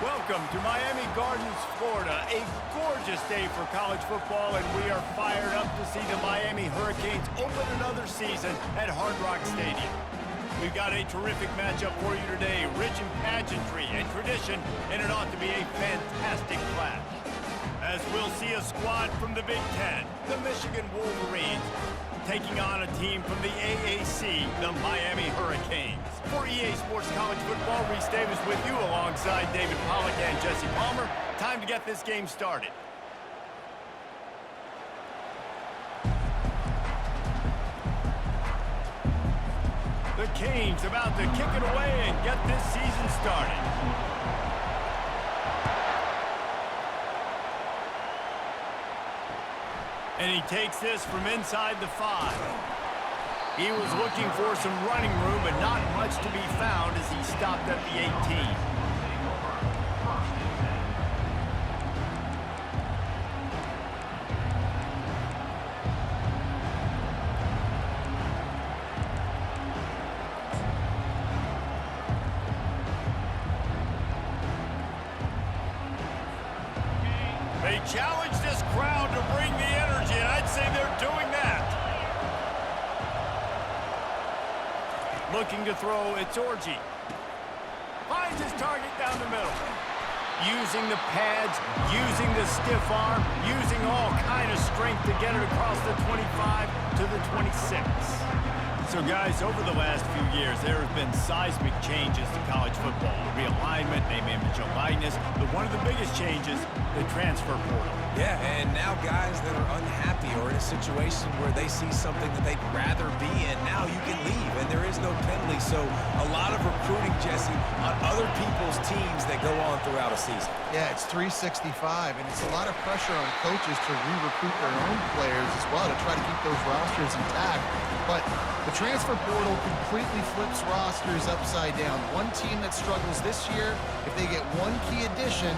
Welcome to Miami Gardens, Florida. A gorgeous day for college football, and we are fired up to see the Miami Hurricanes open another season at Hard Rock Stadium. We've got a terrific matchup for you today, rich in pageantry and tradition, and it ought to be a fantastic clash. As we'll see a squad from the Big Ten, the Michigan Wolverines, taking on a team from the AAC, the Miami Hurricanes. For EA Sports College Football, Reese Davis with you alongside David Pollack and Jesse Palmer. Time to get this game started. The Canes about to kick it away and get this season started. And he takes this from inside the 5. He was looking for some running room, but not much to be found as he stopped at the 18. They challenge this crowd to bring the energy, and I'd say they're doing that. Looking to throw, it's Orji. Finds his target down the middle. Using the pads, using the stiff arm, using all kind of strength to get it across the 25 to the 26. So, guys, over the last few years, there have been seismic changes to college football. Realignment, name, image, and likeness. But one of the biggest changes, the transfer portal. Yeah, and now guys that are unhappy or in a situation where they see something that they'd rather be in, now you can leave, and there is no penalty. So a lot of recruiting, Jesse, on other people's teams that go on throughout a season. Yeah, it's 365, and it's a lot of pressure on coaches to re-recruit their own players as well to try to keep those rosters intact. But the transfer portal completely flips rosters upside down. One team that struggles this year, if they get one key addition,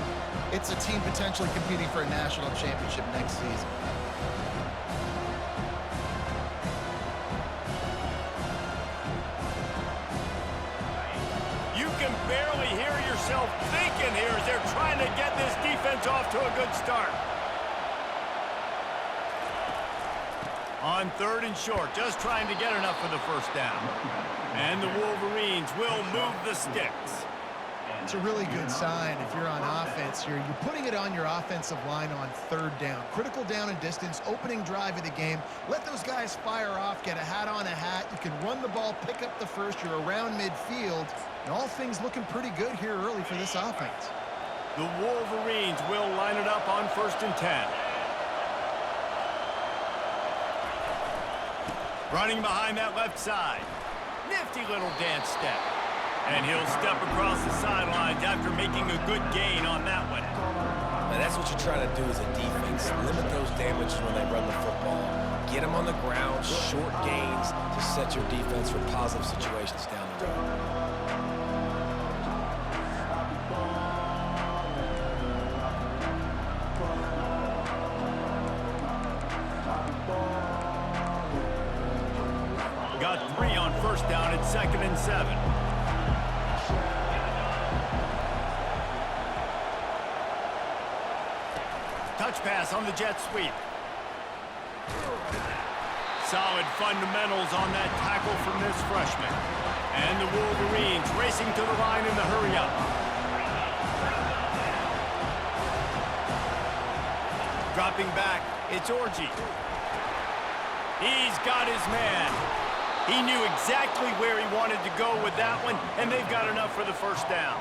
it's a team potentially competing for a national championship next season. You can barely hear yourself thinking here as they're trying to get this defense off to a good start. On 3rd and short, just trying to get enough for the first down. And the Wolverines will move the sticks. It's a really good sign if you're on offense here. You're putting it on your offensive line on 3rd down. Critical down and distance, opening drive of the game. Let those guys fire off, get a hat on a hat. You can run the ball, pick up the first. You're around midfield. And all things looking pretty good here early for this offense. The Wolverines will line it up on 1st and 10. Running behind that left side. Nifty little dance step. And he'll step across the sidelines after making a good gain on that one. And that's what you try to do as a defense. Limit those damages when they run the football. Get them on the ground, short gains to set your defense for positive situations down the road. Got 3 on 1st down at 2nd and 7. Touch pass on the jet sweep. Solid fundamentals on that tackle from this freshman. And the Wolverines racing to the line in the hurry-up. Dropping back, it's Orji. He's got his man. He knew exactly where he wanted to go with that one, and they've got enough for the first down.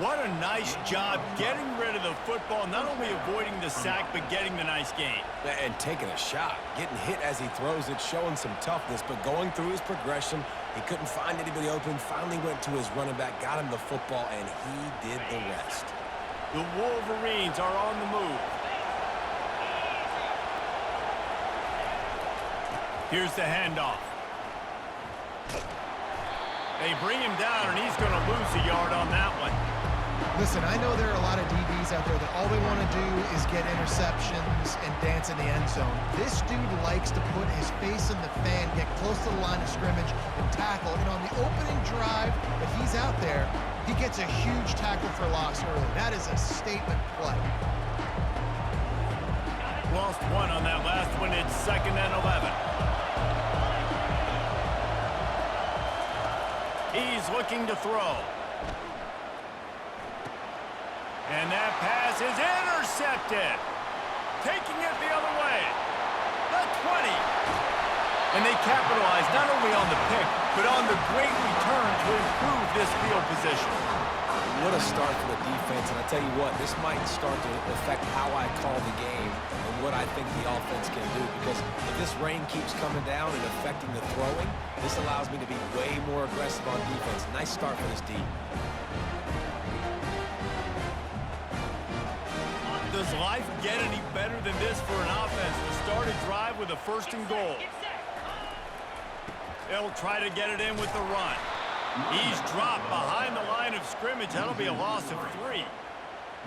What a nice job getting rid of the football, not only avoiding the sack, but getting the nice gain. And taking a shot, getting hit as he throws it, showing some toughness, but going through his progression, he couldn't find anybody open, finally went to his running back, got him the football, and he did the rest. The Wolverines are on the move. Here's the handoff. They bring him down, and he's going to lose a yard on that one. Listen, I know there are a lot of DBs out there that all they want to do is get interceptions and dance in the end zone. This dude likes to put his face in the fan, get close to the line of scrimmage, and tackle. And on the opening drive that he's out there, he gets a huge tackle for loss early. That is a statement play. Lost one on that last one. It's 2nd and 11. He's looking to throw. And that pass is intercepted. Taking it the other way. The 20. And they capitalize not only on the pick, but on the great return to improve this field position. What a start for the defense. And I tell you what, this might start to affect how I call the game and what I think the offense can do. Because if this rain keeps coming down and affecting the throwing, this allows me to be way more aggressive on defense. Nice start for this D. Does life get any better than this for an offense to start a drive with a 1st and goal? They'll try to get it in with the run. He's dropped behind the line of scrimmage. That'll be a loss of 3.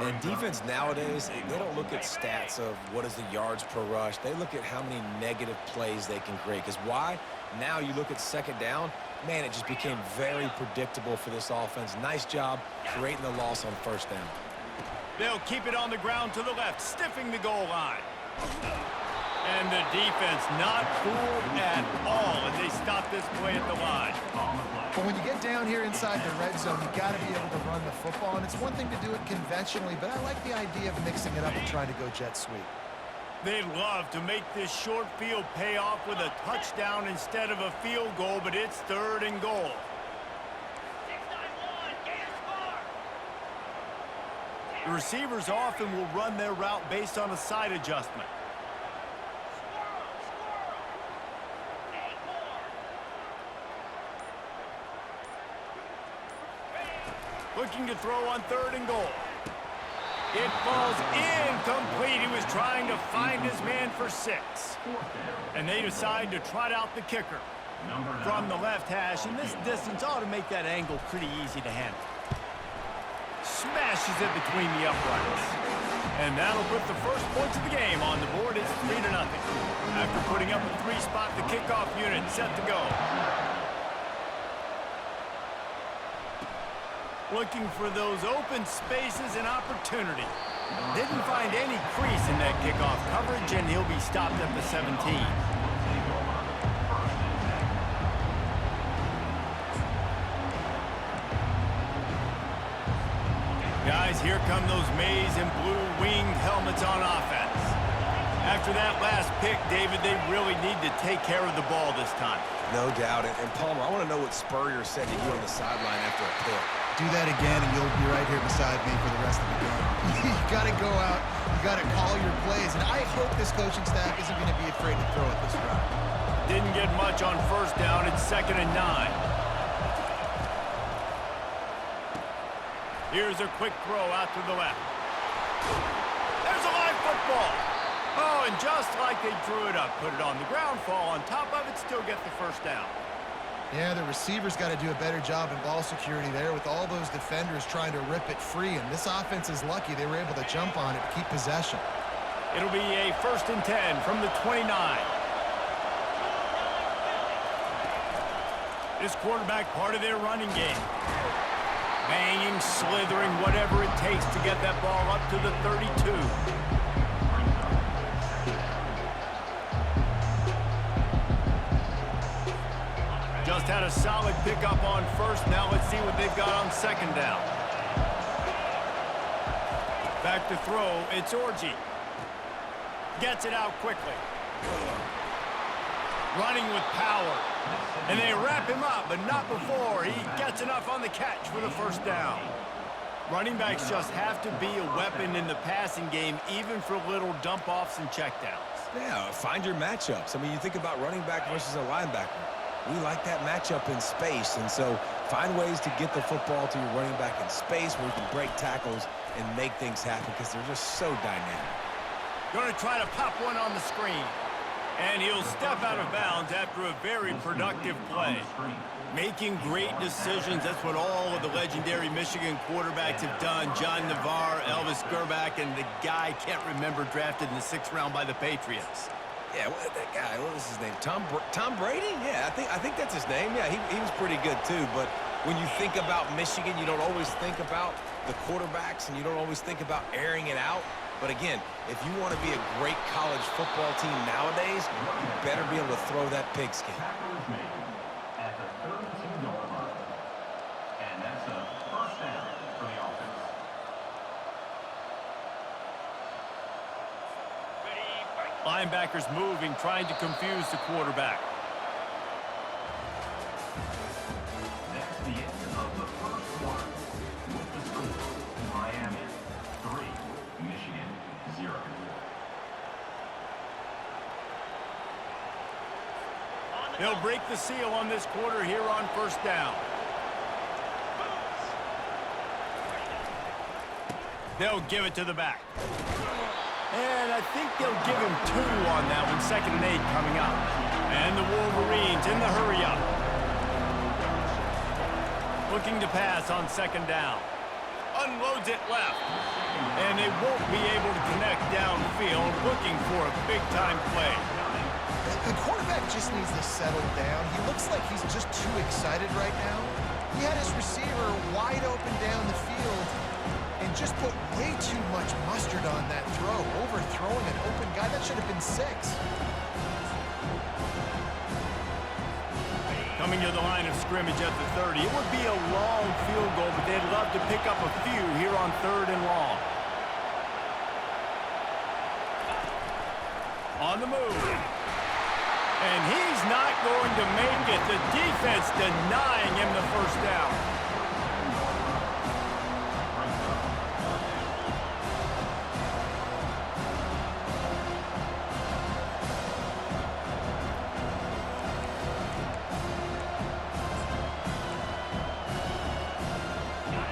And defense nowadays, they don't look at stats of what is the yards per rush. They look at how many negative plays they can create. Because why? Now you look at 2nd down, man, it just became very predictable for this offense. Nice job creating the loss on 1st down. They'll keep it on the ground to the left, stiffing the goal line. And the defense not fooled at all as they stop this play at the line. But when you get down here inside the red zone, you got to be able to run the football. And it's one thing to do it conventionally, but I like the idea of mixing it up and trying to go jet sweep. They'd love to make this short field pay off with a touchdown instead of a field goal, but it's 3rd and goal. The receivers often will run their route based on a side adjustment. Looking to throw on 3rd and goal. It falls incomplete. He was trying to find his man for 6. And they decide to trot out the kicker from the left hash. And this distance ought to make that angle pretty easy to handle. Smashes it between the uprights. And that'll put the first points of the game on the board. It's 3-0. After putting up a 3-spot, the kickoff unit set to go. Looking for those open spaces and opportunity. Didn't find any crease in that kickoff coverage, and he'll be stopped at the 17. Guys, here come those maize and blue winged helmets on offense. After that last pick, David, they really need to take care of the ball this time. No doubt. And Palmer, I want to know what Spurrier said to you on the sideline after a pick. Do that again, and you'll be right here beside me for the rest of the game. You got to go out. You got to call your plays. And I hope this coaching staff isn't going to be afraid to throw it this route. Didn't get much on 1st down. It's 2nd and 9. Here's a quick throw out to the left. There's a live football. Oh, and just like they drew it up, put it on the ground, fall on top of it, still get the 1st down. Yeah, the receivers got to do a better job in ball security there with all those defenders trying to rip it free. And this offense is lucky they were able to jump on it to keep possession. It'll be a 1st and 10 from the 29. This quarterback part of their running game. Banging, slithering, whatever it takes to get that ball up to the 32. Just had a solid pickup on 1st. Now let's see what they've got on 2nd down. Back to throw. It's Orji. Gets it out quickly. Running with power. And they wrap him up, but not before he gets enough on the catch for the 1st down. Running backs just have to be a weapon in the passing game, even for little dump-offs and checkdowns. Yeah, find your matchups. I mean, you think about running back versus a linebacker. We like that matchup in space, and so find ways to get the football to your running back in space where you can break tackles and make things happen because they're just so dynamic. Going to try to pop one on the screen. And he'll step out of bounds after a very productive play. Making great decisions, that's what all of the legendary Michigan quarterbacks have done. John Navarre, Elvis Grbac, and the guy, can't remember, drafted in the 6th round by the Patriots. Yeah, that guy, what was his name? Tom Brady? Yeah, I think that's his name. Yeah, he was pretty good too. But when you think about Michigan, you don't always think about the quarterbacks, and you don't always think about airing it out. But again, if you want to be a great college football team nowadays, you better be able to throw that pigskin. And that's a first down for the offense. Linebackers moving, trying to confuse the quarterback. That's the end of the first quarter. With the score, Miami 3, Michigan 0. They'll break the seal on this quarter here on first down. They'll give it to the back. And I think they'll give him 2 on that one. 2nd and 8 coming up. And the Wolverines in the hurry-up. Looking to pass on 2nd down. Unloads it left. And they won't be able to connect downfield, looking for a big-time play. The quarterback just needs to settle down. He looks like he's just too excited right now. He had his receiver wide open down the field and just put way too much mustard on that throw, overthrowing an open guy. That should have been 6. Coming to the line of scrimmage at the 30. It would be a long field goal, but they'd love to pick up a few here on 3rd and long. On the move. And he's not going to make it. The defense denying him the first down.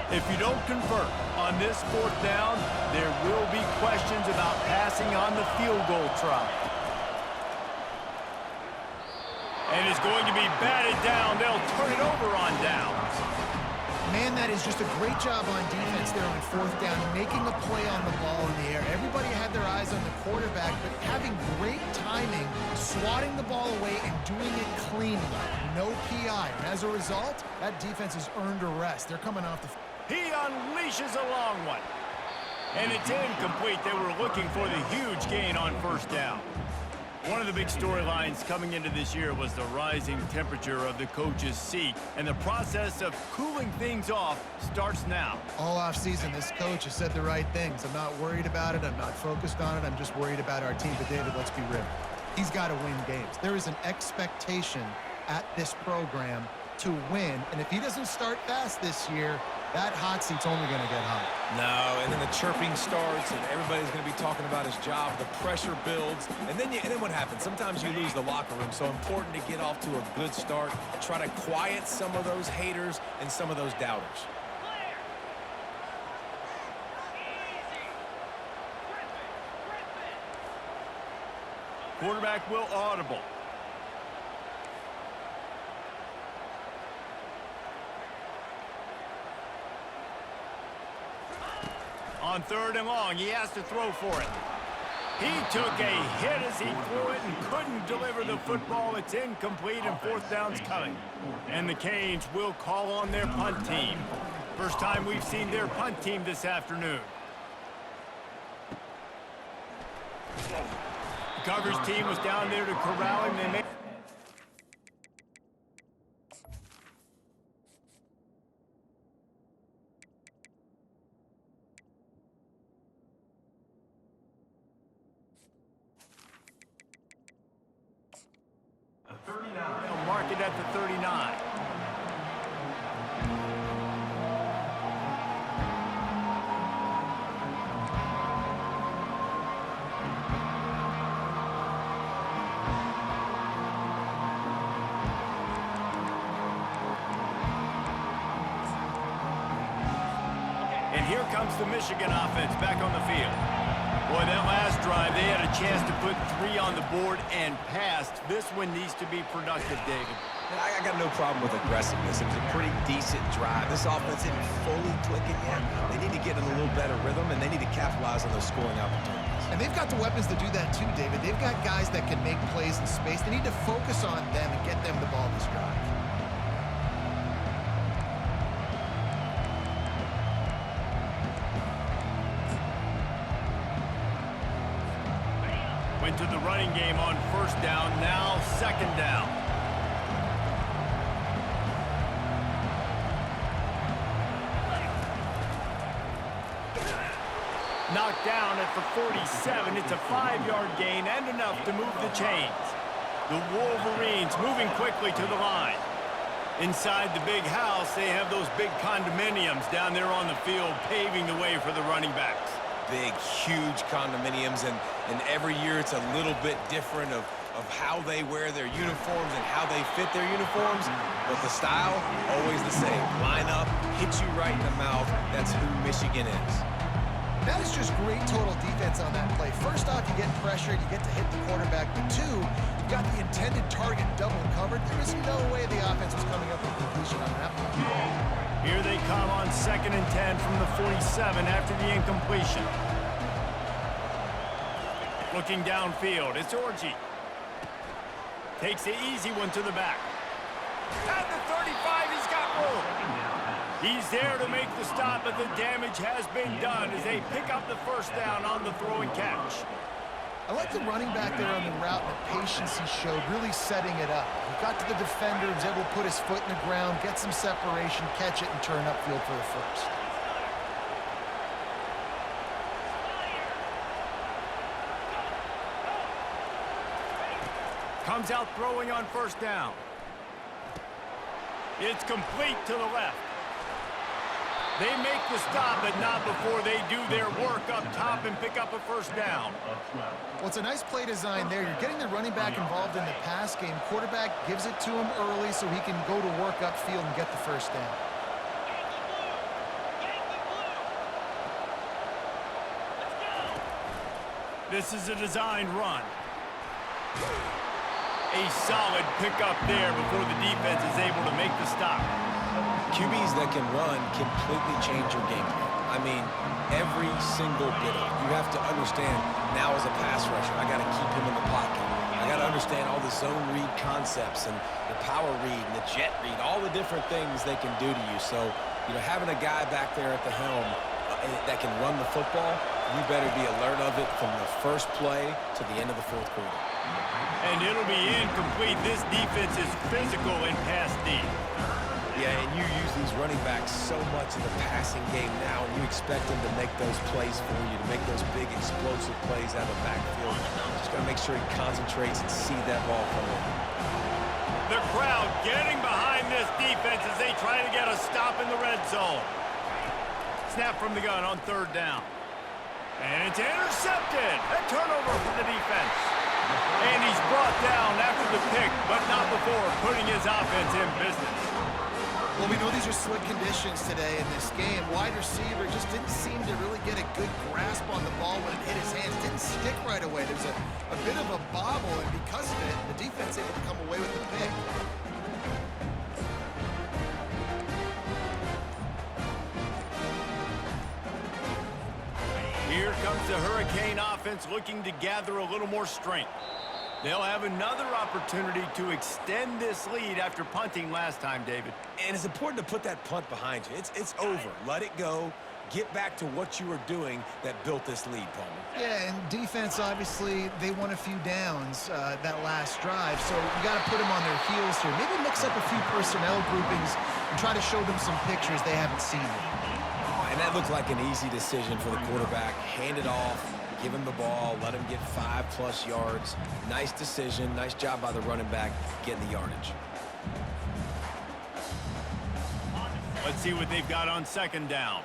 If you don't convert on this 4th down, there will be questions about passing on the field goal try. And it's going to be batted down. They'll turn it over on downs. Man, that is just a great job on defense there on 4th down, making a play on the ball in the air. Everybody had their eyes on the quarterback, but having great timing, swatting the ball away and doing it cleanly. No PI. And as a result, that defense has earned a rest. They're coming off the... He unleashes a long one. And it's incomplete. They were looking for the huge gain on 1st down. One of the big storylines coming into this year was the rising temperature of the coach's seat, and the process of cooling things off starts now. All offseason, this coach has said the right things. I'm not worried about it. I'm not focused on it. I'm just worried about our team. But, David, let's be real. He's got to win games. There is an expectation at this program to win, and if he doesn't start fast this year, that hot seat's only going to get hot. No, and then the chirping starts, and everybody's going to be talking about his job. The pressure builds, and then what happens? Sometimes you lose the locker room, so important to get off to a good start. Try to quiet some of those haters and some of those doubters. Quarterback will audible. On 3rd and long, he has to throw for it. He took a hit as he threw it and couldn't deliver the football. It's incomplete, and 4th down's coming. And the Canes will call on their punt team. First time we've seen their punt team this afternoon. The coverage team was down there to corral him. They made They'll mark it at the 39. And here comes the Michigan offense back on the field. Boy, that last drive, they had a chance to put 3 on the board and passed. This one needs to be productive, David. I got no problem with aggressiveness. It was a pretty decent drive. This offense isn't fully clicking yet. They need to get in a little better rhythm, and they need to capitalize on those scoring opportunities. And they've got the weapons to do that too, David. They've got guys that can make plays in space. They need to focus on them and get them the ball this drive. Went to the running game on first down, now second down. Knocked down at the 47. It's a 5-yard gain and enough to move the chains. The Wolverines moving quickly to the line. Inside the big house, they have those big condominiums down there on the field paving the way for the running backs. Big, huge condominiums, and every year it's a little bit different of how they wear their uniforms and how they fit their uniforms, but the style, always the same. Line up, hit you right in the mouth. That's who Michigan is. That is just great total defense on that play. First off, you get pressured, you get to hit the quarterback. But 2, you've got the intended target double covered. There is no way the offense was coming up with completion on that one. Here they come on 2nd and 10 from the 47 after the incompletion. Looking downfield, it's Orji. Takes the easy one to the back. At the 35, he's got room. He's there to make the stop, but the damage has been done as they pick up the first down on the throw and catch. I like the running back there on the route, the patience he showed, really setting it up. He got to the defender, was able to put his foot in the ground, get some separation, catch it, and turn upfield for the first. Comes out throwing on first down. It's complete to the left. They make the stop, but not before they do their work up top and pick up a first down. Well, it's a nice play design there. You're getting the running back involved in the pass game. Quarterback gives it to him early so he can go to work upfield and get the first down. This is a designed run. A solid pickup there before the defense is able to make the stop. QBs that can run completely change your game plan. I mean, every single bit of it. You have to understand, now as a pass rusher, I got to keep him in the pocket. I got to understand all the zone read concepts and the power read and the jet read, all the different things they can do to you. So, you know, having a guy back there at the helm that can run the football, you better be alert of it from the first play to the end of the fourth quarter. And it'll be incomplete. This defense is physical and pass deep. Yeah, and you use these running backs so much in the passing game now, and you expect them to make those plays for you, to make those big explosive plays out of the backfield. Just got to make sure he concentrates and see that ball come in. The crowd getting behind this defense as they try to get a stop in the red zone. Snap from the gun on third down. And it's intercepted. A turnover for the defense. And he's brought down after the pick, but not before putting his offense in business. Well, we know these are slick conditions today in this game. Wide receiver just didn't seem to really get a good grasp on the ball when it hit his hands. Didn't stick right away. There's a bit of a bobble, and because of it, the defense able to come away with the pick. Here comes the Hurricane offense looking to gather a little more strength. They'll have another opportunity to extend this lead after punting last time, David. And it's important to put that punt behind you. It's over. Let it go. Get back to what you were doing that built this lead, Palmer. Yeah, and defense, obviously, they won a few downs that last drive, so you got to put them on their heels here. Maybe mix up a few personnel groupings and try to show them some pictures they haven't seen yet. And that looked like an easy decision for the quarterback. Hand it off, give him the ball, let him get 5+ yards. Nice decision, nice job by the running back getting the yardage. Let's see what they've got on second down.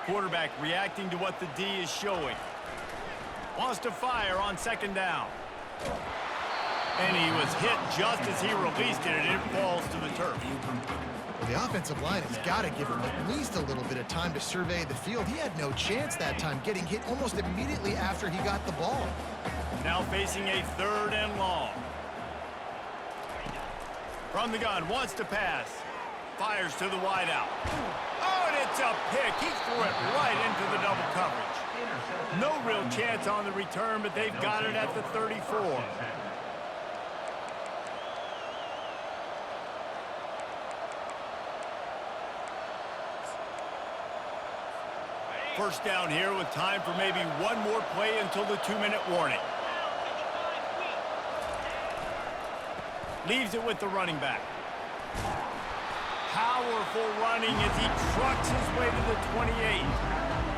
Quarterback reacting to what the D is showing. Wants to fire on second down. And he was hit just as he released it, and it falls to the turf. The offensive line has got to give him at least a little bit of time to survey the field. He had no chance that time, getting hit almost immediately after he got the ball. Now facing a 3rd and long. From the gun, wants to pass. Fires to the wideout. Oh, and it's a pick. He threw it right into the double coverage. No real chance on the return, but they've got it at the 34. First down here with time for maybe one more play until the 2-minute warning. Leaves it with the running back. Powerful running as he trucks his way to the 28.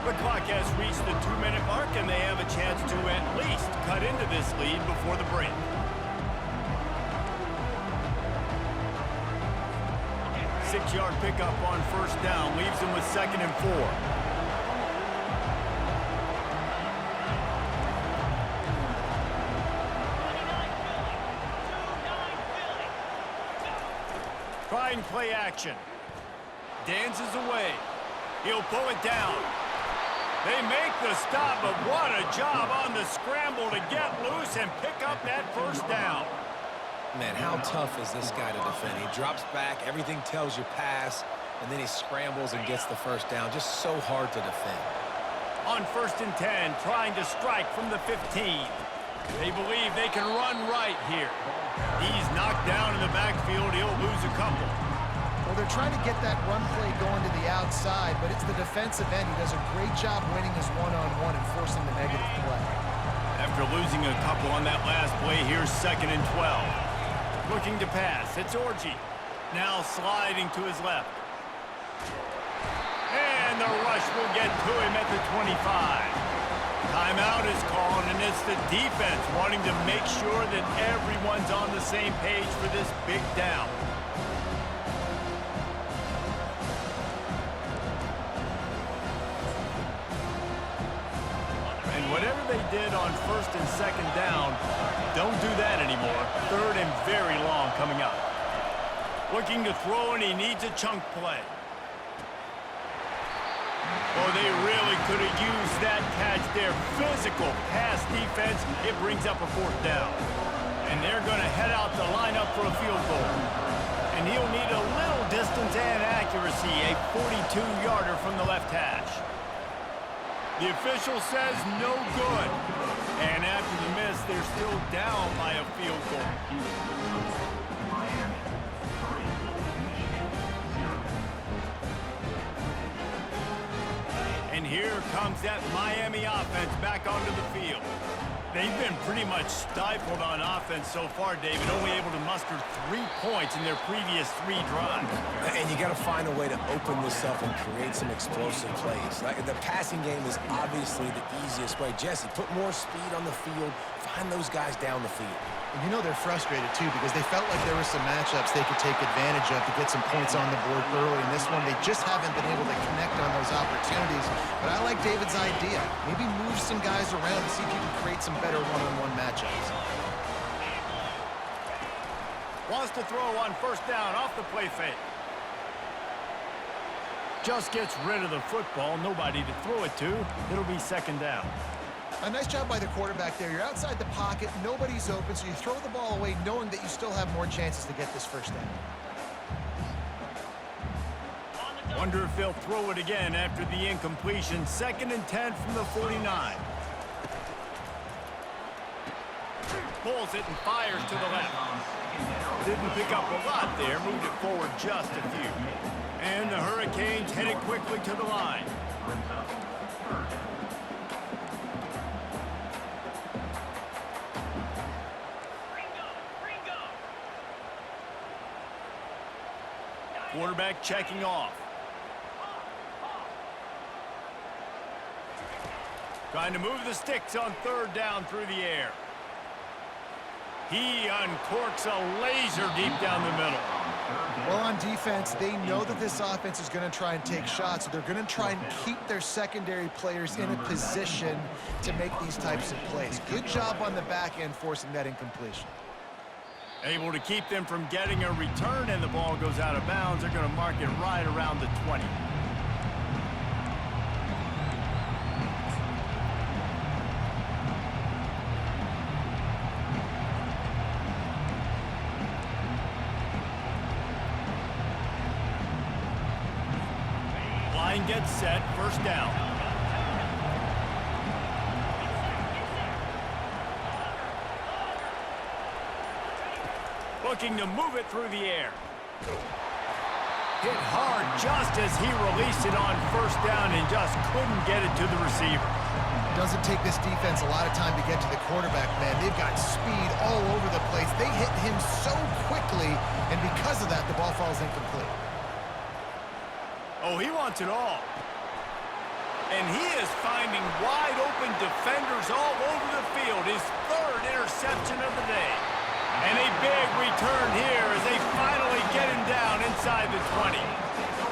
The clock has reached the 2-minute mark, and they have a chance to at least cut into this lead before the break. Six-yard pickup on first down leaves them with 2nd and 4. Trying play action. Dances away. He'll pull it down. They make the stop, but what a job on the scramble to get loose and pick up that first down. Man, how tough is this guy to defend? He drops back, everything tells you pass, and then he scrambles and gets the first down. Just so hard to defend. On 1st and 10, trying to strike from the 15. They believe they can run right here. He's knocked down in the backfield. He'll lose a couple. Well, they're trying to get that run play going to the outside, but it's the defensive end who does a great job winning his one-on-one and forcing the negative play. After losing a couple on that last play, here's 2nd and 12. Looking to pass. It's Orji. Now sliding to his left. And the rush will get to him at the 25. Timeout is called, and it's the defense wanting to make sure that everyone's on the same page for this big down. And whatever they did on 1st and 2nd down, don't do that anymore. 3rd and very long coming up. Looking to throw, and he needs a chunk play. Oh, they really could have used that catch there. Physical pass defense. It brings up a 4th down. And they're going to head out to line up for a field goal. And he'll need a little distance and accuracy. A 42-yarder from the left hash. The official says no good. And after the miss, they're still down by a field goal. And here comes that Miami offense back onto the field. They've been pretty much stifled on offense so far, David, only able to muster 3 points in their previous 3 drives. And you got to find a way to open this up and create some explosive plays. Like, the passing game is obviously the easiest way. Jesse, put more speed on the field, find those guys down the field. And you know they're frustrated, too, because they felt like there were some matchups they could take advantage of to get some points on the board early. In this one, they just haven't been able to connect on those opportunities. But I like David's idea. Maybe move some guys around to see if you can create some better one-on-one matchups. Wants to throw on 1st down off the play fake. Just gets rid of the football. Nobody to throw it to. It'll be 2nd down. A nice job by the quarterback there. You're outside the pocket, nobody's open, so you throw the ball away knowing that you still have more chances to get this first down. Wonder if they'll throw it again after the incompletion. 2nd and 10 from the 49. Pulls it and fires to the left. Didn't pick up a lot there, moved it forward just a few. And the Hurricanes headed quickly to the line. Quarterback checking off. Trying to move the sticks on 3rd down through the air. He uncorks a laser deep down the middle. Well, on defense, they know that this offense is going to try and take shots. So they're going to try and keep their secondary players in a position to make these types of plays. Good job on the back end forcing that incompletion. Able to keep them from getting a return, and the ball goes out of bounds. They're going to mark it right around the 20. Line gets set, first down. Looking to move it through the air. Hit hard just as he released it on first down and just couldn't get it to the receiver. Doesn't take this defense a lot of time to get to the quarterback, man. They've got speed all over the place. They hit him so quickly, and because of that, the ball falls incomplete. Oh, he wants it all. And he is finding wide open defenders all over the field. His third interception of the day. And a big return here as they finally get him down inside the 20.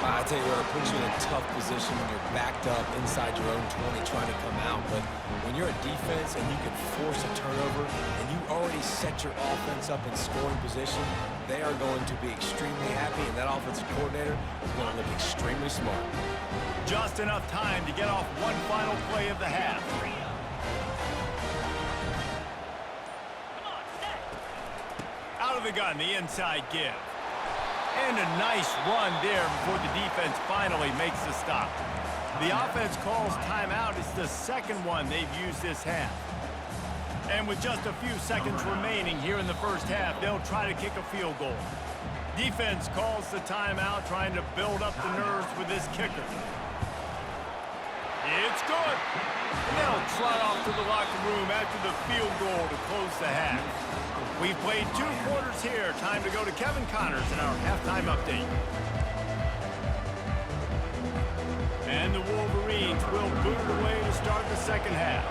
I tell you what, it puts you in a tough position when you're backed up inside your own 20 trying to come out. But when you're a defense and you can force a turnover and you already set your offense up in scoring position, they are going to be extremely happy, and that offensive coordinator is going to look extremely smart. Just enough time to get off one final play of the half. Out of the gun, the inside give. And a nice run there before the defense finally makes the stop. The offense calls timeout. It's the second one they've used this half. And with just a few seconds remaining here in the first half, they'll try to kick a field goal. Defense calls the timeout, trying to build up the nerves with this kicker. It's good. And they'll trot off to the locker room after the field goal to close the half. We've played 2 quarters here. Time to go to Kevin Connors in our halftime update. And the Wolverines will boot it away to start the second half.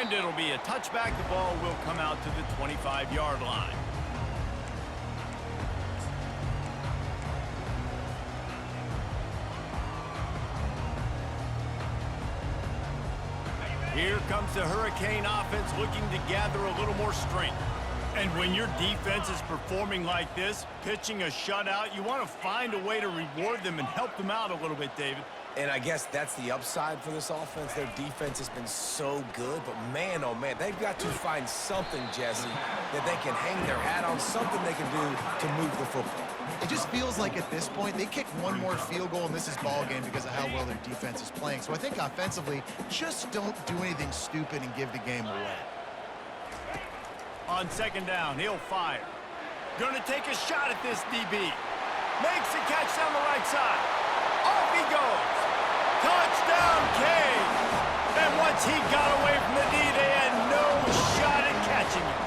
And it'll be a touchback. The ball will come out to the 25-yard line. Here comes the Hurricane offense looking to gather a little more strength. And when your defense is performing like this, pitching a shutout, you want to find a way to reward them and help them out a little bit, David. And I guess that's the upside for this offense. Their defense has been so good, but man, oh man, they've got to find something, Jesse, that they can hang their hat on, something they can do to move the football. It just feels like at this point, they kick one more field goal and this is ball game because of how well their defense is playing. So I think offensively, just don't do anything stupid and give the game away. On second down, he'll fire. Gonna take a shot at this DB. Makes the catch down the right side. Off he goes. Touchdown, Canes! And once he got away from the D, they had no shot at catching him.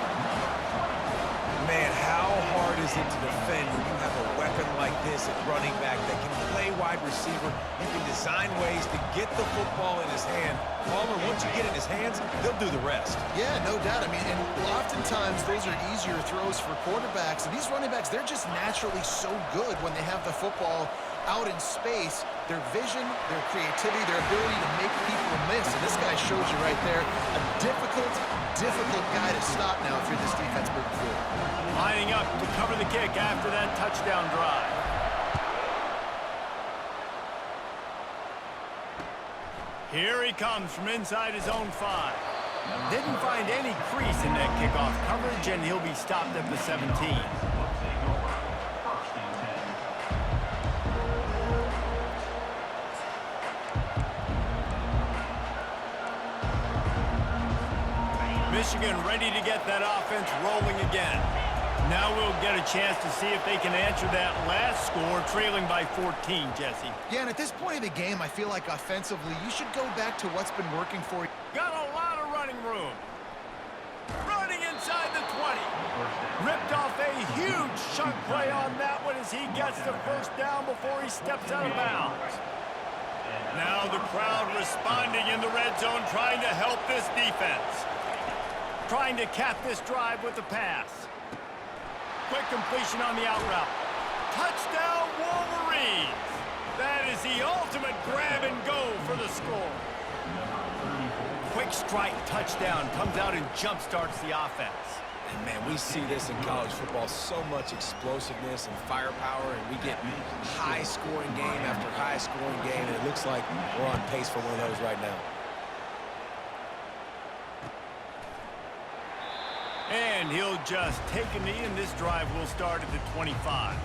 Man, how hard is it to defend when you have a weapon like this at running back that can play wide receiver? You can design ways to get the football in his hand. Palmer, once you get it in his hands, they'll do the rest. Yeah, no doubt. I mean, and oftentimes those are easier throws for quarterbacks. And these running backs, they're just naturally so good when they have the football out in space. Their vision, their creativity, their ability to make people miss. And this guy shows you right there, a difficult guy to stop now if you're this defense moving forward. Lining up to cover the kick after that touchdown drive. Here he comes from inside his own 5. Didn't find any crease in that kickoff coverage, and he'll be stopped at the 17. Michigan ready to get that offense rolling again. Now we'll get a chance to see if they can answer that last score, trailing by 14, Jesse. Yeah, and at this point of the game, I feel like offensively, you should go back to what's been working for you. Got a lot of running room. Running inside the 20. Ripped off a huge chunk play on that one as he gets the first down before he steps out of bounds. Now the crowd responding in the red zone, trying to help this defense. Trying to cap this drive with a pass. Quick completion on the out route. Touchdown, Wolverines! That is the ultimate grab and go for the score. Quick strike touchdown comes out and jump starts the offense. And man, we see this in college football, so much explosiveness and firepower, and we get high-scoring game after high-scoring game, and it looks like we're on pace for one of those right now. And he'll just take a knee, and this drive will start at the 25.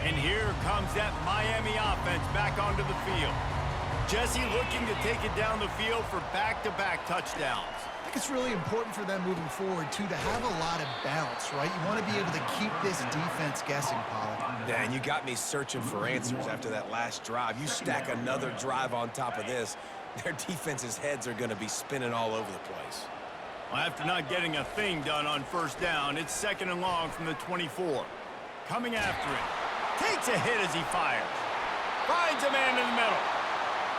And here comes that Miami offense back onto the field. Jesse looking to take it down the field for back-to-back touchdowns. I think it's really important for them moving forward, too, to have a lot of balance, right? You want to be able to keep this defense guessing, Pollard. Yeah, and you got me searching for answers after that last drive. You stack another drive on top of this, their defense's heads are going to be spinning all over the place. Well, after not getting a thing done on first down, it's 2nd and long from the 24. Coming after it. Takes a hit as he fires. Finds a man in the middle.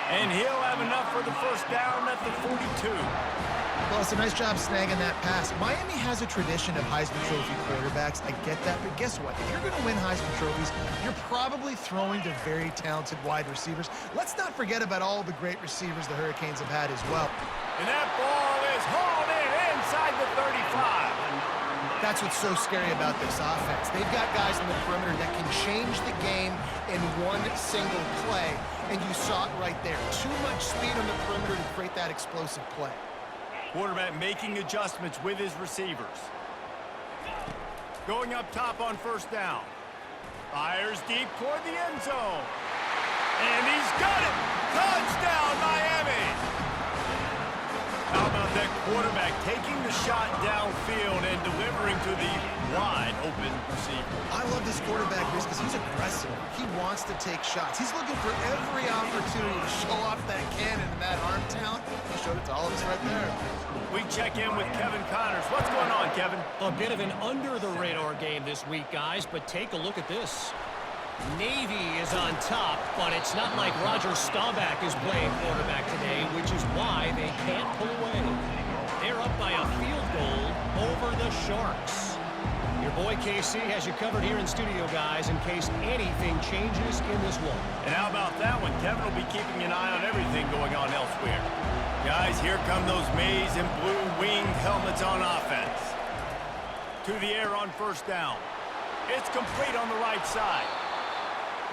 And he'll have enough for the first down at the 42. Well, it's a nice job snagging that pass. Miami has a tradition of Heisman Trophy quarterbacks. I get that, but guess what? If you're going to win Heisman Trophies, you're probably throwing to very talented wide receivers. Let's not forget about all the great receivers the Hurricanes have had as well. And that ball is hauled in inside the 35. That's what's so scary about this offense. They've got guys in the perimeter that can change the game in one single play, and you saw it right there. Too much speed on the perimeter to create that explosive play. Quarterback making adjustments with his receivers. Going up top on first down. Fires deep toward the end zone. And he's got it! Touchdown, Miami! How about that quarterback taking the shot downfield and delivering to the wide-open receiver? I love this quarterback because he's aggressive. He wants to take shots. He's looking for every opportunity to show off that cannon and that arm talent. He showed it to all of us right there. We check in with Kevin Connors. What's going on, Kevin? A bit of an under-the-radar game this week, guys, but take a look at this. Navy is on top, but it's not like Roger Staubach is playing quarterback today, which is why they can't pull away. They're up by a field goal over the Sharks. Your boy KC has you covered here in studio, guys, in case anything changes in this one. And how about that one? Kevin will be keeping an eye on everything going on elsewhere. Guys, here come those maize and blue winged helmets on offense. To the air on first down. It's complete on the right side.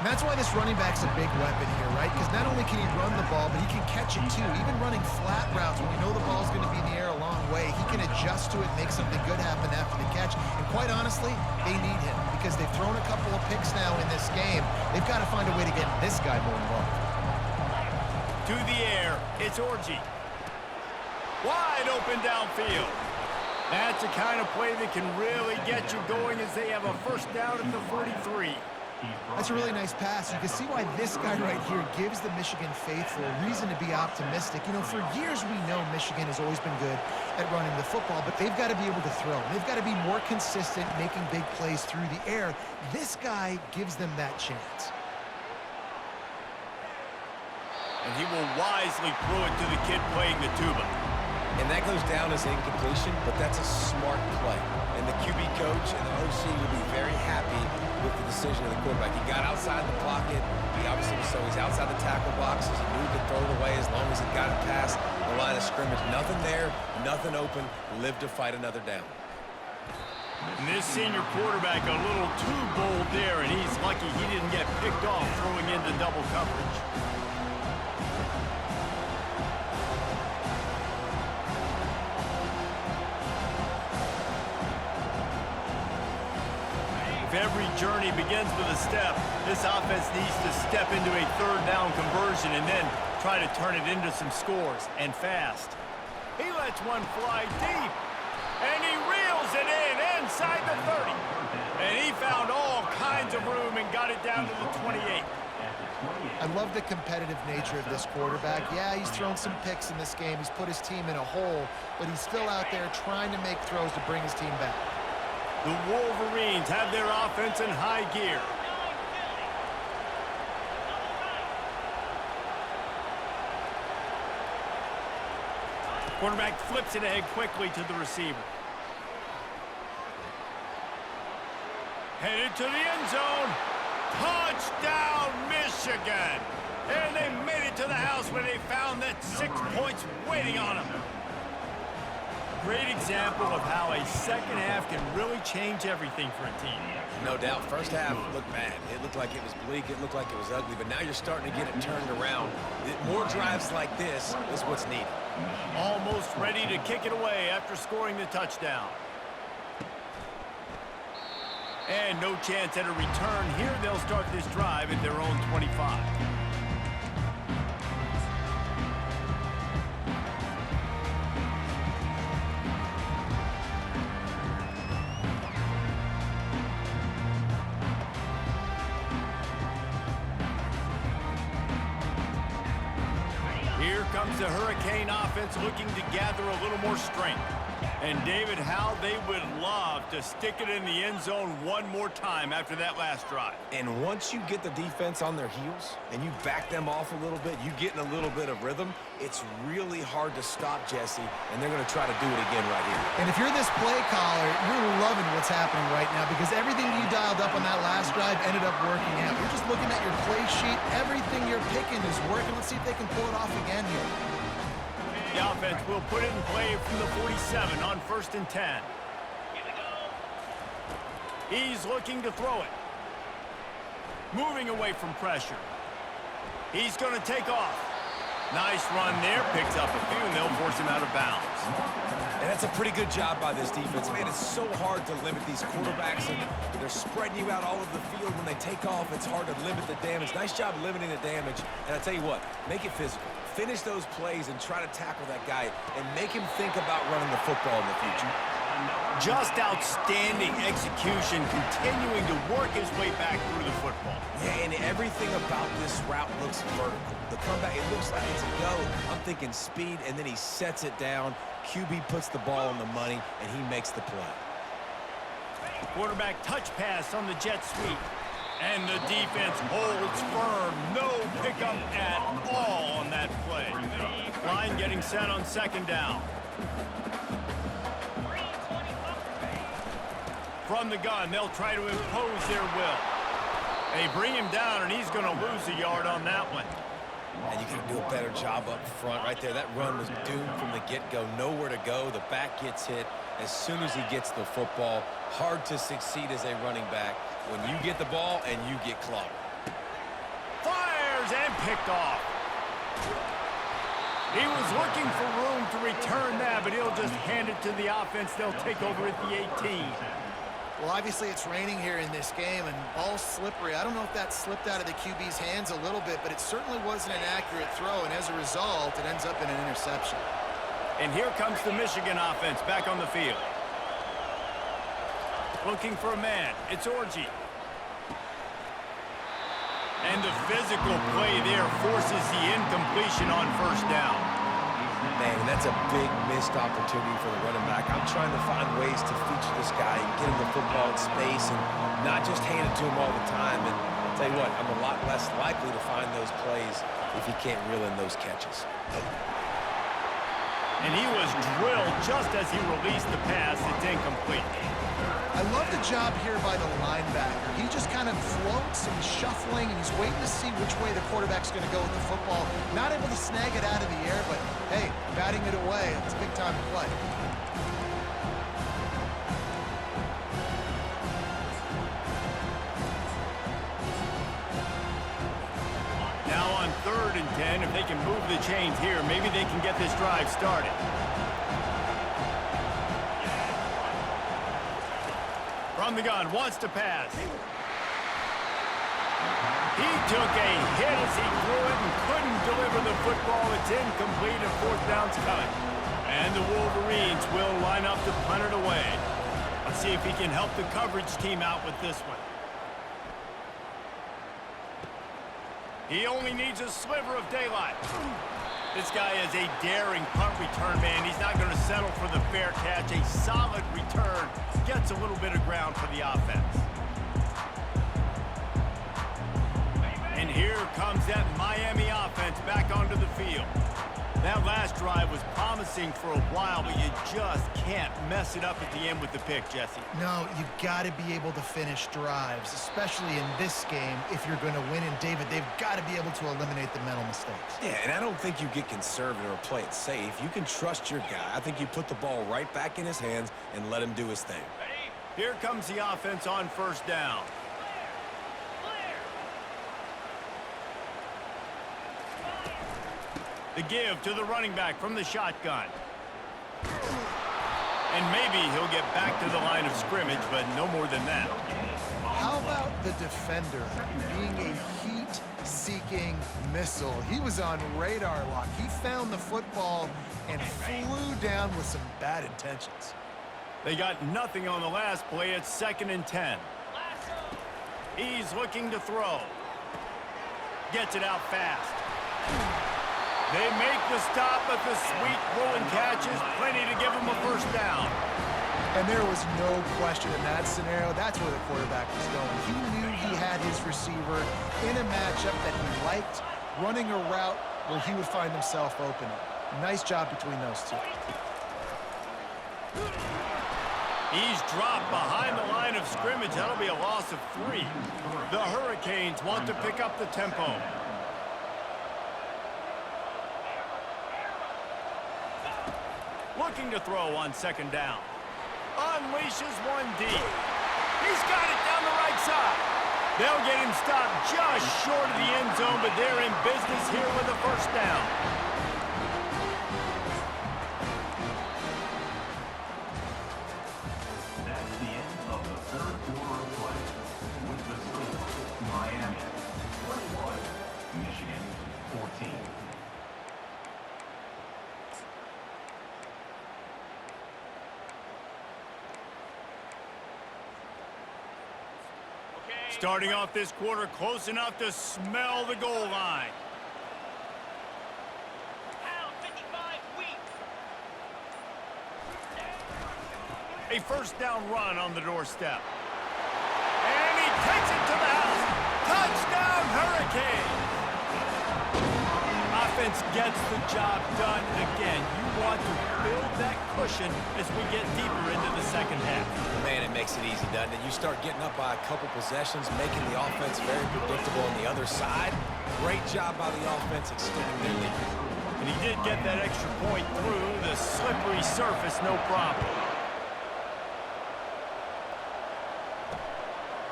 And that's why this running back's a big weapon here, right? Because not only can he run the ball, but he can catch it too. Even running flat routes when you know the ball's going to be in the air a long way, he can adjust to it and make something good happen after the catch. And quite honestly, they need him because they've thrown a couple of picks now in this game. They've got to find a way to get this guy more involved. To the air, it's Orji. Wide open downfield. That's the kind of play that can really get you going as they have a first down at the 43. That's a really nice pass. You can see why this guy right here gives the Michigan faithful a reason to be optimistic. You know, for years we know Michigan has always been good at running the football, but they've got to be able to throw. They've got to be more consistent making big plays through the air. This guy gives them that chance. And he will wisely throw it to the kid playing the tuba. And that goes down as incompletion, but that's a smart play. And the QB coach and the OC will be very happy with the decision of the quarterback. He got outside the pocket. He obviously so he's outside the tackle boxes. He knew to throw it away as long as he got it past the line of scrimmage. Nothing there, nothing open. Live to fight another down. And this senior quarterback a little too bold there, and he's lucky he didn't get picked off throwing into double coverage. If every journey begins with a step, this offense needs to step into a third down conversion and then try to turn it into some scores, and fast. He lets one fly deep, and he reels it in inside the 30. And he found all kinds of room and got it down to the 28. I love the competitive nature of this quarterback. Yeah, he's thrown some picks in this game. He's put his team in a hole, but he's still out there trying to make throws to bring his team back. The Wolverines have their offense in high gear. Quarterback flips it ahead quickly to the receiver. Headed to the end zone. Touchdown, Michigan. And they made it to the house where they found that 6 points waiting on them. Great example of how a second half can really change everything for a team. No doubt. First half looked bad. It looked like it was bleak. It looked like it was ugly. But now you're starting to get it turned around. More drives like this is what's needed. Almost ready to kick it away after scoring the touchdown. And no chance at a return here. They'll start this drive at their own 25. Here comes the Hurricane offense looking to gather a little more strength. And David, how they would love to stick it in the end zone one more time after that last drive. And once you get the defense on their heels and you back them off a little bit, you get in a little bit of rhythm, it's really hard to stop, Jesse, and they're going to try to do it again right here. And if you're this play caller, you're loving what's happening right now because everything you dialed up on that last drive ended up working out. You're just looking at your play sheet. Everything you're picking is working. Let's see if they can pull it off again here. The offense will put it in play from the 47 on 1st and 10. He's looking to throw it. Moving away from pressure. He's going to take off. Nice run there. Picks up a few, and they'll force him out of bounds. And that's a pretty good job by this defense. Man, it's so hard to limit these quarterbacks, and they're spreading you out all over the field. When they take off, it's hard to limit the damage. Nice job limiting the damage. And I tell you what, make it physical. Finish those plays and try to tackle that guy and make him think about running the football in the future. Just outstanding execution, continuing to work his way back through the football. Yeah, and everything about this route looks vertical. The comeback, it looks like it's a go. I'm thinking speed, and then he sets it down. QB puts the ball on the money, and he makes the play. Quarterback touch pass on the jet sweep. And the defense holds firm. No pickup at all on that play. Line getting set on 2nd down. From the gun, they'll try to impose their will. They bring him down, and he's going to lose a yard on that one. And you got to do a better job up front right there. That run was doomed from the get-go. Nowhere to go. The back gets hit as soon as he gets the football. Hard to succeed as a running back when you get the ball and you get clobbered. Fires and picked off. He was looking for room to return that, but he'll just hand it to the offense. They'll take over at the 18. Well, obviously it's raining here in this game, and ball's slippery. I don't know if that slipped out of the QB's hands a little bit, but it certainly wasn't an accurate throw, and as a result, it ends up in an interception. And here comes the Michigan offense back on the field. Looking for a man. It's Orji. And the physical play there forces the incompletion on 1st down. Man, that's a big missed opportunity for the running back. I'm trying to find ways to feature this guy and get him the football in space and not just hand it to him all the time. And I'll tell you what, I'm a lot less likely to find those plays if he can't reel in those catches. And he was drilled just as he released the pass. It's incomplete. I love the job here by the linebacker. He just kind of floats and he's shuffling and he's waiting to see which way the quarterback's going to go with the football. Not able to snag it out of the air, but hey, batting it away, it's a big time to play. Now on 3rd and 10, if they can move the chains here, maybe they can get this drive started. From the gun, wants to pass. He took a hit as he threw it and couldn't deliver the football. It's incomplete and 4th down's coming. And the Wolverines will line up to punt it away. Let's see if he can help the coverage team out with this one. He only needs a sliver of daylight. This guy is a daring punt return man. He's not going to settle for the fair catch. A solid return. Gets a little bit of ground for the offense. And here comes that Miami offense back onto the field. That last drive was promising for a while, but you just can't mess it up at the end with the pick, Jesse. No, you've got to be able to finish drives, especially in this game if you're going to win. And, David, they've got to be able to eliminate the mental mistakes. Yeah, and I don't think you get conservative or play it safe. You can trust your guy. I think you put the ball right back in his hands and let him do his thing. Here comes the offense on first down. The give to the running back from the shotgun. And maybe he'll get back to the line of scrimmage, but no more than that. How about the defender being a heat-seeking missile? He was on radar lock. He found the football and flew down with some bad intentions. They got nothing on the last play. It's 2nd and 10. He's looking to throw. Gets it out fast. They make the stop, but the sweet throw and catch is plenty to give him a first down. And there was no question in that scenario. That's where the quarterback was going. He knew he had his receiver in a matchup that he liked, running a route where he would find himself open. Nice job between those two. He's dropped behind the line of scrimmage. That'll be a loss of 3. The Hurricanes want to pick up the tempo. Looking to throw on 2nd down. Unleashes one deep. He's got it down the right side. They'll get him stopped just short of the end zone, but they're in business here with a first down. That's the end of the third quarter of play. With the score, Miami 21, Michigan 14. Starting off this quarter close enough to smell the goal line. A first down run on the doorstep. And he takes it to the house. Touchdown, Hurricanes! Offense gets the job done again. You want to build that cushion as we get deeper into the second half. Man, it makes it easy, doesn't it? You start getting up by a couple possessions, making the offense very predictable on the other side. Great job by the offense extending their lead. And he did get that extra point through the slippery surface, no problem.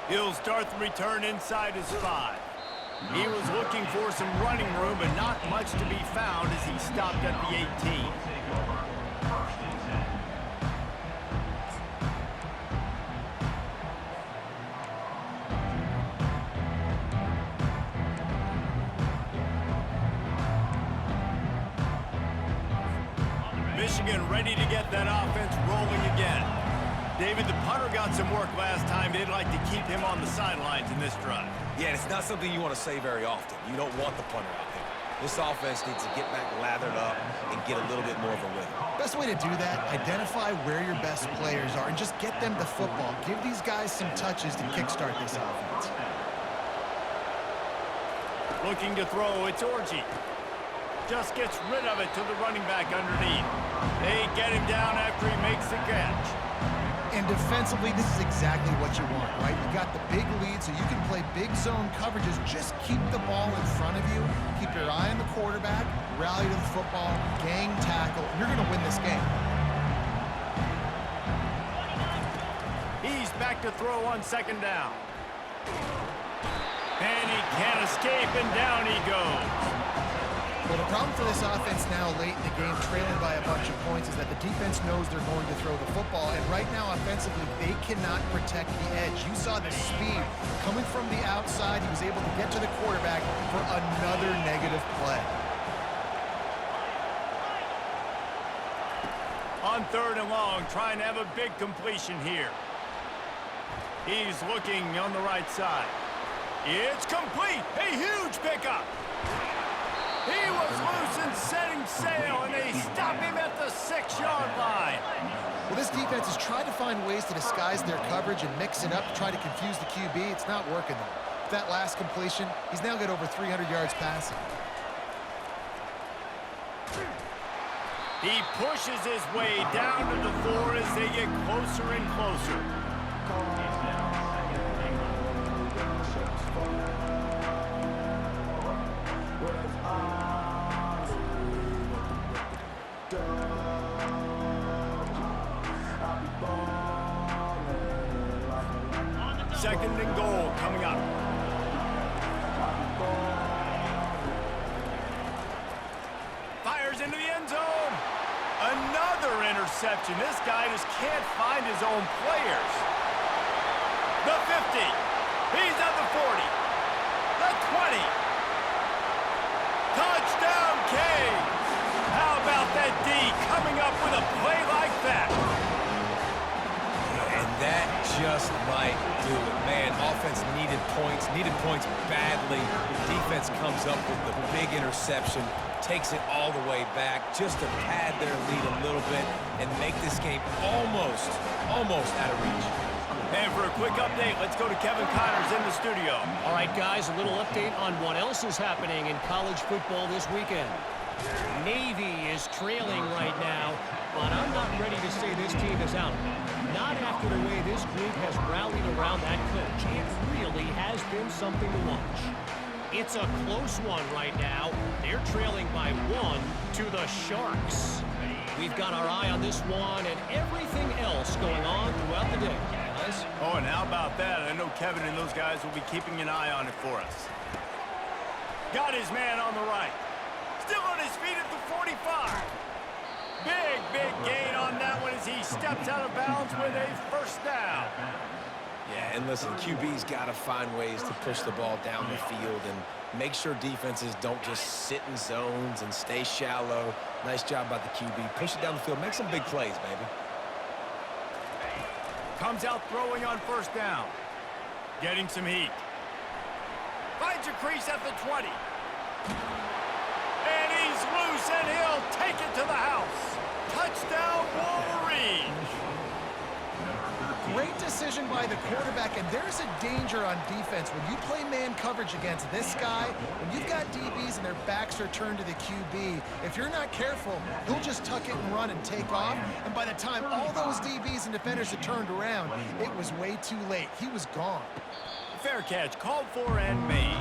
He'll start the return inside his 5. He was looking for some running room, but not much to be found as he stopped at the 18. Michigan ready to get that offense rolling again. David, the punter got some work last time. They'd like to keep him on the sidelines in this drive. Yeah, it's not something you want to say very often. You don't want the punter out there. This offense needs to get back lathered up and get a little bit more of a rhythm. Best way to do that, identify where your best players are and just get them the football. Give these guys some touches to kickstart this offense. Looking to throw, it's Orji. Just gets rid of it to the running back underneath. They get him down after he makes the catch. And defensively, this is exactly what you want, right? You got the big lead, so you can play big zone coverages. Just keep the ball in front of you. Keep your eye on the quarterback. Rally to the football. Gang tackle. You're going to win this game. He's back to throw on 2nd down. And he can't escape, and down he goes. Well, the problem for this offense now late in the game, trailing by a bunch of points, is that the defense knows they're going to throw the football. And right now, offensively, they cannot protect the edge. You saw the speed coming from the outside. He was able to get to the quarterback for another negative play. On 3rd and long, trying to have a big completion here. He's looking on the right side. It's complete. A huge pickup. He was loose and setting sail, and they stop him at the 6-yard line. Well, this defense has tried to find ways to disguise their coverage and mix it up to try to confuse the QB. It's not working, though. With that last completion, he's now got over 300 yards passing. He pushes his way down to the floor as they get closer and closer. Second and goal coming up. Fires into the end zone. Another interception. This guy just can't find his own players. The 50. He's at the 40. The 20. Touchdown, Canes. How about that D coming up with a play like that? And that just might do it. Man, offense needed points badly. Defense comes up with the big interception, takes it all the way back just to pad their lead a little bit and make this game almost out of reach. And for a quick update, let's go to Kevin Connors in the studio. All right, guys, a little update on what else is happening in college football this weekend. Navy is trailing right now, but I'm not ready to say this team is out. Not after the way this group has rallied around that coach. It really has been something to watch. It's a close one right now. They're trailing by 1 to the Sharks. We've got our eye on this one and everything else going on throughout the day. Guys? Oh, and how about that? I know Kevin and those guys will be keeping an eye on it for us. Got his man on the right. Still on his feet at the 45. Big gain on that one as he steps out of bounds with a first down. Yeah, and listen, QB's got to find ways to push the ball down the field and make sure defenses don't just sit in zones and stay shallow. Nice job by the QB. Push it down the field. Make some big plays, baby. Comes out throwing on first down. Getting some heat. Finds a crease at the 20. And he's loose, and he'll take it to the house. Touchdown, Wolverines. Great decision by the quarterback, and there's a danger on defense. When you play man coverage against this guy, when you've got DBs and their backs are turned to the QB, if you're not careful, he'll just tuck it and run and take off. And by the time all those DBs and defenders had turned around, it was way too late. He was gone. Fair catch, called for and made.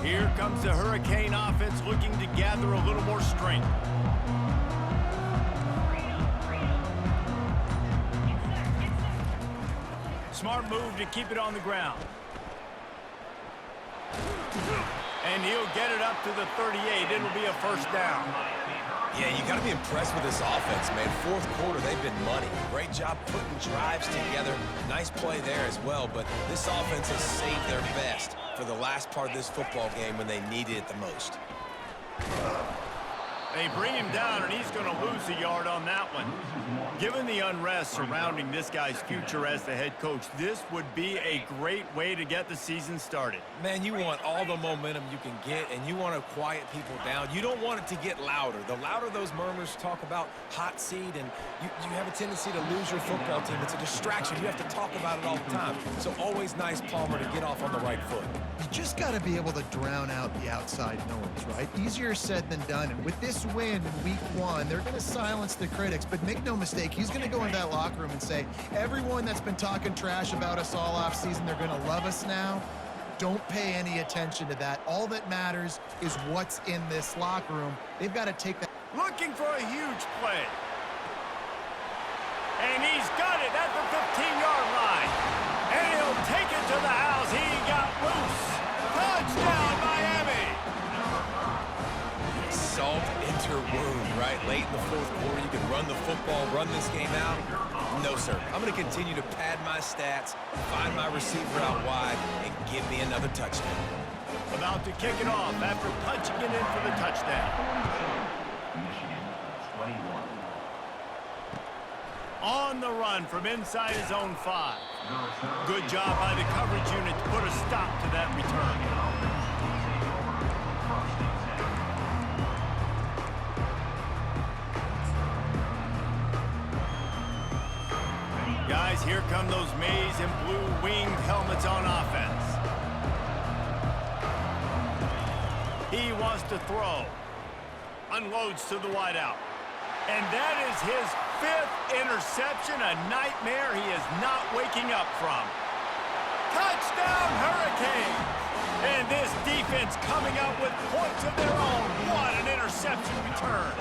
Here comes the Hurricane offense looking to gather a little more strength. Smart move to keep it on the ground. And he'll get it up to the 38. It'll be a first down. Yeah, you got to be impressed with this offense, man. Fourth quarter, they've been money. Great job putting drives together. Nice play there as well, but this offense has saved their best for the last part of this football game when they needed it the most. They bring him down, and he's going to lose a yard on that one. Given the unrest surrounding this guy's future as the head coach, this would be a great way to get the season started. Man, you want all the momentum you can get, and you want to quiet people down. You don't want it to get louder. The louder those murmurs talk about hot seat, and you have a tendency to lose your football team. It's a distraction. You have to talk about it all the time. So always nice, Palmer, to get off on the right foot. You just got to be able to drown out the outside noise, right? Easier said than done. And with this win in week 1, they're going to silence the critics. But make no mistake, he's going to go into that locker room and say, everyone that's been talking trash about us all off season, they're going to love us now. Don't pay any attention to that. All that matters is what's in this locker room. They've got to take that. Looking for a huge play. And he's got it at the 15-yard line. And he'll take it to the house. He got loose. Touchdown, Miami. Salt into wound, right? Late in the fourth quarter, you can run the football, run this game out. No, sir. I'm going to continue to pad my stats, find my receiver out wide, and give me another touchdown. About to kick it off after punching it in for the touchdown. Michigan, 21. On the run from inside his own 5. Good job by the coverage unit to put a stop to that return. guys, here come those maize and blue winged helmets on offense. He wants to throw. Unloads to the wideout. And that is his 5th interception, a nightmare he is not waking up from. Touchdown, Hurricanes! And this defense coming up with points of their own. What an interception return.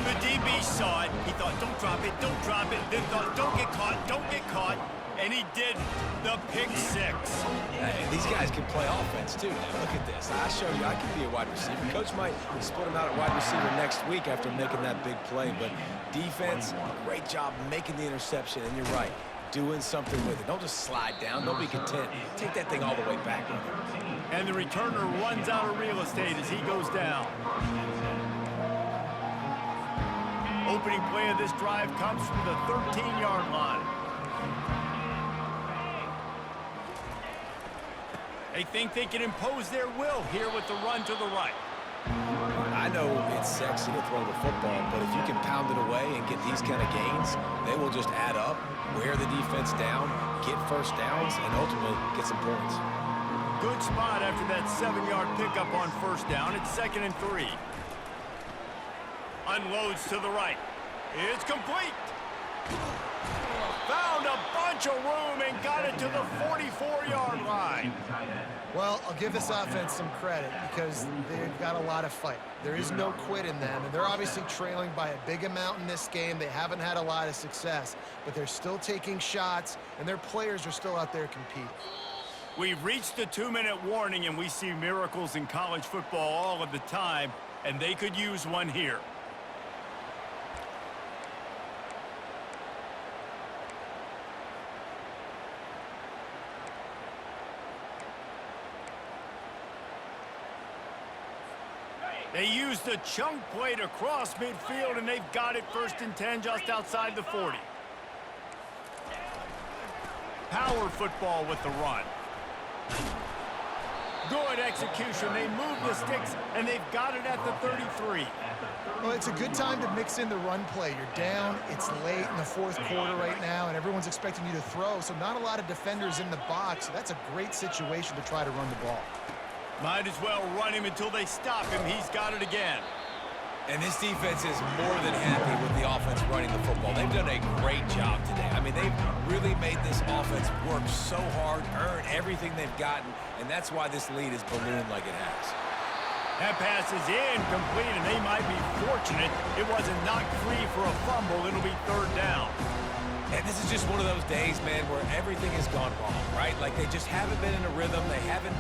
The DB saw it. He thought, don't drop it, don't drop it. Then thought, don't get caught, don't get caught. And he did the pick 6. Hey, these guys can play offense, too. Now, look at this. I show you I can be a wide receiver. Coach might split him out at wide receiver next week after making that big play. But defense, great job making the interception. And you're right, doing something with it. Don't just slide down. Don't be content. Take that thing all the way back. And the returner runs out of real estate as he goes down. Opening play of this drive comes from the 13-yard line. They think they can impose their will here with the run to the right. I know it's sexy to throw the football, but if you can pound it away and get these kind of gains, they will just add up, wear the defense down, get first downs, and ultimately get some points. Good spot after that 7-yard pickup on first down. It's 2nd and 3. Unloads to the right. It's complete. Found a bunch of room and got it to the 44-yard line. Well, I'll give this offense some credit because they've got a lot of fight. There is no quit in them, and they're obviously trailing by a big amount in this game. They haven't had a lot of success, but they're still taking shots, and their players are still out there competing. We've reached the 2-minute warning, and we see miracles in college football all of the time, and they could use one here. They used a chunk play to cross midfield, and they've got it 1st and 10 just outside the 40. Power football with the run. Good execution. They move the sticks, and they've got it at the 33. Well, it's a good time to mix in the run play. You're down, it's late in the 4th quarter right now, and everyone's expecting you to throw, so not a lot of defenders in the box. So that's a great situation to try to run the ball. Might as well run him until they stop him. He's got it again. And this defense is more than happy with the offense running the football. They've done a great job today. I mean, they've really made this offense work so hard, earn everything they've gotten, and that's why this lead is ballooned like it has. That pass is incomplete, and they might be fortunate it wasn't knocked free for a fumble. It'll be 3rd down. And this is just one of those days, man, where everything has gone wrong, right? Like they just haven't been in a rhythm. They haven't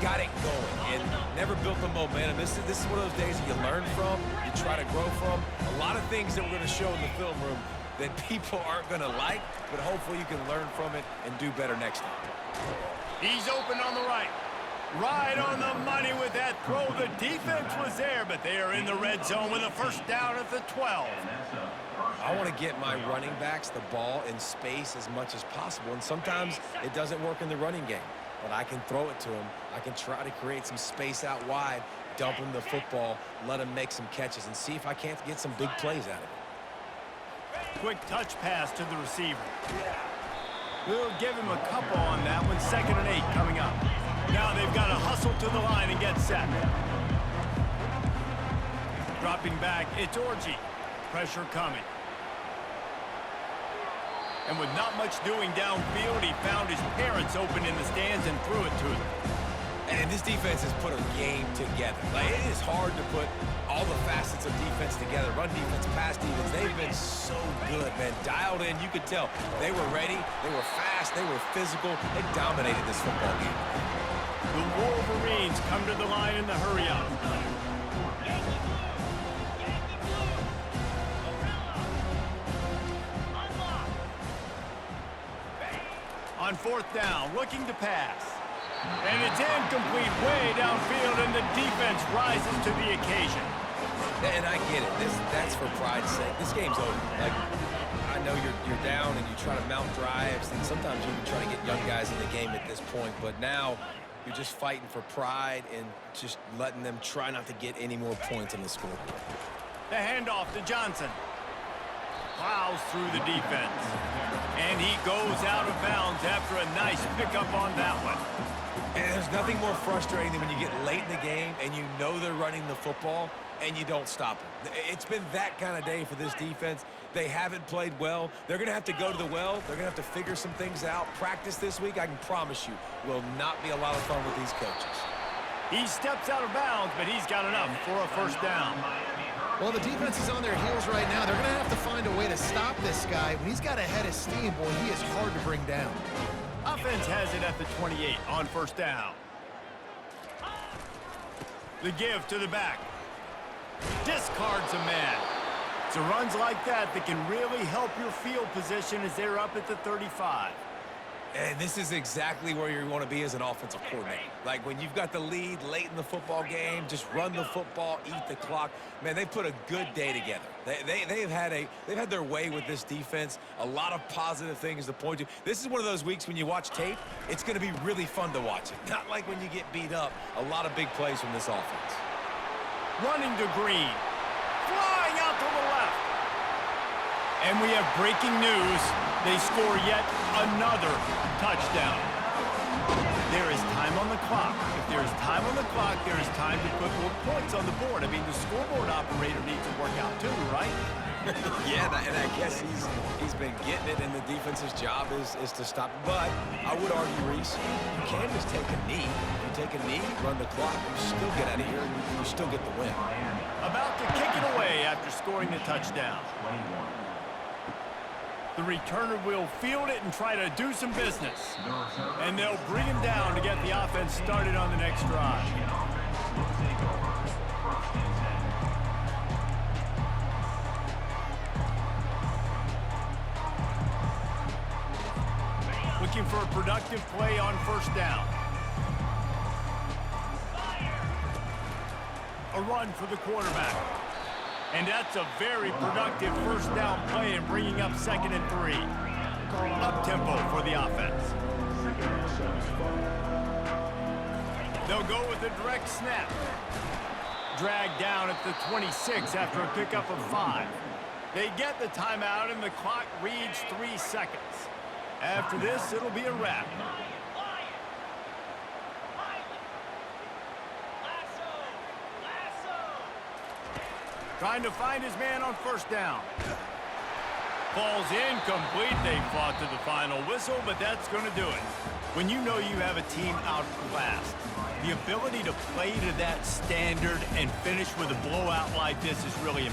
got it going and never built the momentum. This is one of those days that you learn from, you try to grow from. A lot of things that we're going to show in the film room that people aren't going to like, but hopefully you can learn from it and do better next time. He's open on the right. Right on the money with that throw. The defense was there, but they are in the red zone with a 1st down at the 12. I want to get my running backs the ball in space as much as possible, and sometimes it doesn't work in the running game, but I can throw it to them. I can try to create some space out wide, dump them the football, let them make some catches, and see if I can't get some big plays out of it. Quick touch pass to the receiver. We'll give him a couple on that one. 2nd and 8 coming up. Now they've got to hustle to the line and get set. Dropping back, it's Orji. Pressure coming. And with not much doing downfield, he found his parents open in the stands and threw it to them. And this defense has put a game together. Like, it is hard to put all the facets of defense together. Run defense, pass defense. They've been so good, man. Dialed in. You could tell they were ready. They were fast. They were physical. They dominated this football game. The Wolverines come to the line in the hurry-up. On 4th down, looking to pass. And it's incomplete way downfield, and the defense rises to the occasion. And I get it. That's for pride's sake. This game's over. Like, I know you're down and you try to mount drives, and sometimes you can try to get young guys in the game at this point, but now you're just fighting for pride and just letting them try not to get any more points on the scoreboard. The handoff to Johnson. plows through the defense. And he goes out of bounds after a nice pickup on that one. And there's nothing more frustrating than when you get late in the game and you know they're running the football and you don't stop them. It's been that kind of day for this defense. They haven't played well. They're going to have to go to the well. They're going to have to figure some things out. Practice this week, I can promise you, will not be a lot of fun with these coaches. He steps out of bounds, but he's got enough for a first down. Well, the defense is on their heels right now. They're going to have to find a way to stop this guy. When he's got a head of steam, boy, he is hard to bring down. Offense has it at the 28 on first down. The give to the back. Discards a man. It's runs like that can really help your field position as they're up at the 35. And this is exactly where you want to be as an offensive coordinator. Like when you've got the lead late in the football game, just run the football, eat the clock. Man, they put a good day together. They've had their way with this defense. A lot of positive things to point to. This is one of those weeks when you watch tape, it's going to be really fun to watch it. Not like when you get beat up. A lot of big plays from this offense. Running to Green. Flying out to the left. And we have breaking news. They score yet another touchdown. There is time on the clock. If there is time on the clock, there is time to put more points on the board. I mean, the scoreboard operator needs to work out too, right? Yeah, and I guess he's been getting it, and the defense's job is to stop. But I would argue, Reese, you can just take a knee. You take a knee, run the clock, you still get out of here, and you still get the win. About to kick it away after scoring the touchdown. The returner will field it and try to do some business. And they'll bring him down to get the offense started on the next drive. Looking for a productive play on first down. A run for the quarterback. And that's a very productive first down play in bringing up 2nd and 3. Up-tempo for the offense. They'll go with a direct snap. Dragged down at the 26 after a pickup of 5. They get the timeout and the clock reads 3 seconds. After this, it'll be a wrap. Trying to find his man on first down. Falls incomplete. They fought to the final whistle, but that's going to do it. When you know you have a team outclassed, the ability to play to that standard and finish with a blowout like this is really important.